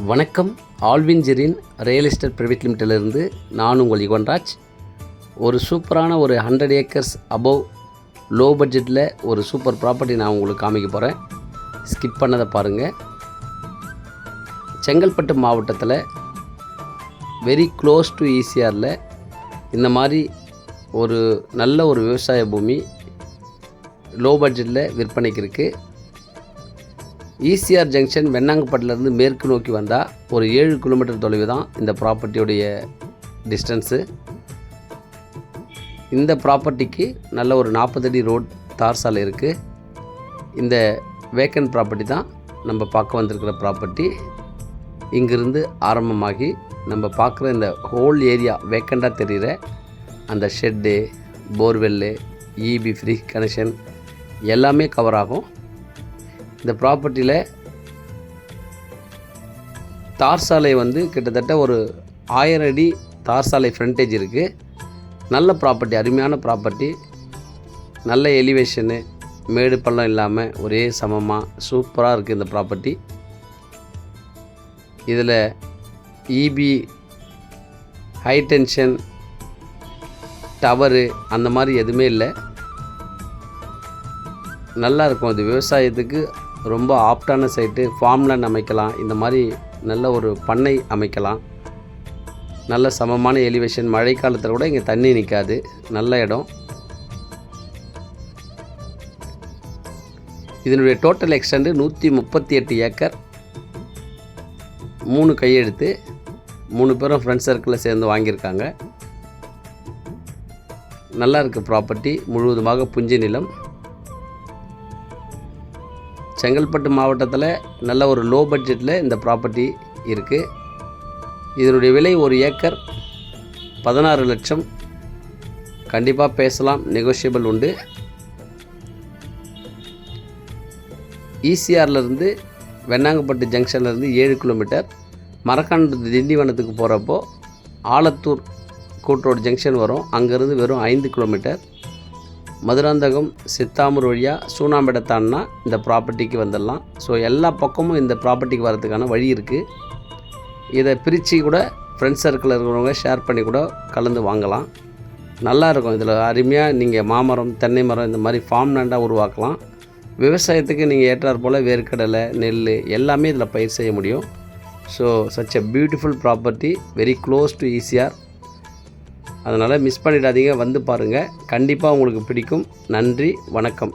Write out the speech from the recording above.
வணக்கம். Alvin Jerin real estate private லிமிட்டிலிருந்து நான் உங்கள் யுவன்ராஜ். ஒரு சூப்பரான ஒரு 100 ஏக்கர்ஸ் அபோவ் லோ பட்ஜெட்டில் ஒரு சூப்பர் ப்ராப்பர்ட்டி நான் உங்களுக்கு காமிக்க போகிறேன். ஸ்கிப் பண்ணதை பாருங்கள். செங்கல்பட்டு மாவட்டத்தில் வெரி க்ளோஸ் டு ஈசிஆரில் இந்த மாதிரி ஒரு நல்ல ஒரு விவசாய பூமி லோ பட்ஜெட்டில் விற்பனைக்கு இருக்குது. ஈசிஆர் ஜங்ஷன் வெண்ணாங்கப்பட்டிலேருந்து மேற்கு நோக்கி வந்தால் ஒரு 7 கிலோமீட்டர் தொலைவு தான் இந்த ப்ராப்பர்ட்டியோடைய டிஸ்டன்ஸு. இந்த ப்ராப்பர்ட்டிக்கு நல்ல ஒரு 40 அடி ரோட் தார் சாலை இருக்குது. இந்த வேக்கன்ட் ப்ராப்பர்ட்டி தான் நம்ம பார்க்க வந்திருக்கிற ப்ராப்பர்ட்டி. இங்கிருந்து ஆரம்பமாகி நம்ம பார்க்குற இந்த ஹோல் ஏரியா வேக்கண்டாக தெரிகிற அந்த shed, borewell, EB free connection எல்லாமே கவர் ஆகும். இந்த ப்ராப்பர்ட்டியில் தார் சாலை கிட்டத்தட்ட ஒரு 1000 அடி தார் சாலை ஃப்ரண்டேஜ் இருக்குது. நல்ல ப்ராப்பர்ட்டி, அருமையான ப்ராப்பர்ட்டி. நல்ல எலிவேஷனு, மேடு பள்ளம் இல்லாமல் ஒரே சமமாக சூப்பராக இருக்குது இந்த ப்ராப்பர்ட்டி. இதில் இபி, ஹை டென்ஷன், டவரு அந்த மாதிரி எதுவுமே இல்லை. நல்லா இருக்கும். அது விவசாயத்துக்கு ரொம்ப ஆப்டான சைட்டு. ஃபார்ம்லேண்ட் அமைக்கலாம், இந்த மாதிரி நல்ல ஒரு பண்ணை அமைக்கலாம். நல்ல சமமான எலிவேஷன். மழை காலத்தில் கூட இங்கே தண்ணி நிற்காது. நல்ல இடம். இதனுடைய டோட்டல் எக்ஸ்டெண்டு 138 ஏக்கர். 3 கையெழுத்து. 3 பேரும் ஃப்ரெண்ட் சர்க்கிளில் சேர்ந்து வாங்கியிருக்காங்க. நல்லா இருக்குது ப்ராப்பர்ட்டி. முழுவதுமாக புஞ்சை நிலம். செங்கல்பட்டு மாவட்டத்தில் நல்ல ஒரு லோ பட்ஜெட்டில் இந்த ப்ராப்பர்ட்டி இருக்குது. இதனுடைய விலை ஒரு ஏக்கர் 16 லட்சம். கண்டிப்பாக பேசலாம், நெகோஷியபிள் உண்டு. ஈசிஆர்லேருந்து வெண்ணாங்கப்பட்டு ஜங்ஷன்லேருந்து 7 கிலோமீட்டர். மரக்காணத்து திண்டிவனத்துக்கு போகிறப்போ ஆலத்தூர் கூட்ரோடு ஜங்ஷன் வரும். அங்கேருந்து வெறும் 5 கிலோமீட்டர். மதுராந்தகம், சித்தாமூர் வழியாக சூனாம்பேட்டை இந்த ப்ராப்பர்ட்டிக்கு வந்துடலாம். ஸோ எல்லா பக்கமும் இந்த ப்ராப்பர்ட்டிக்கு வரதுக்கான வழி இருக்குது. இதை பிரித்து கூட ஃப்ரெண்ட்ஸ் சர்க்கிளில் இருக்கிறவங்க ஷேர் பண்ணி கூட கலந்து வாங்கலாம். நல்லாயிருக்கும். இதில் அருமையாக நீங்கள் மாமரம், தென்னை மரம் இந்த மாதிரி ஃபார்ம் லேண்டாக உருவாக்கலாம். விவசாயத்துக்கு நீங்கள் ஏற்றாற் போல் வேர்க்கடலை, நெல் எல்லாமே இதில் பயிர் செய்ய முடியும். So such a beautiful property, very close to ECR. அதனால் மிஸ் பண்ணிடாதீங்க, வந்து பாருங்கள். கண்டிப்பாக உங்களுக்கு பிடிக்கும். நன்றி, வணக்கம்.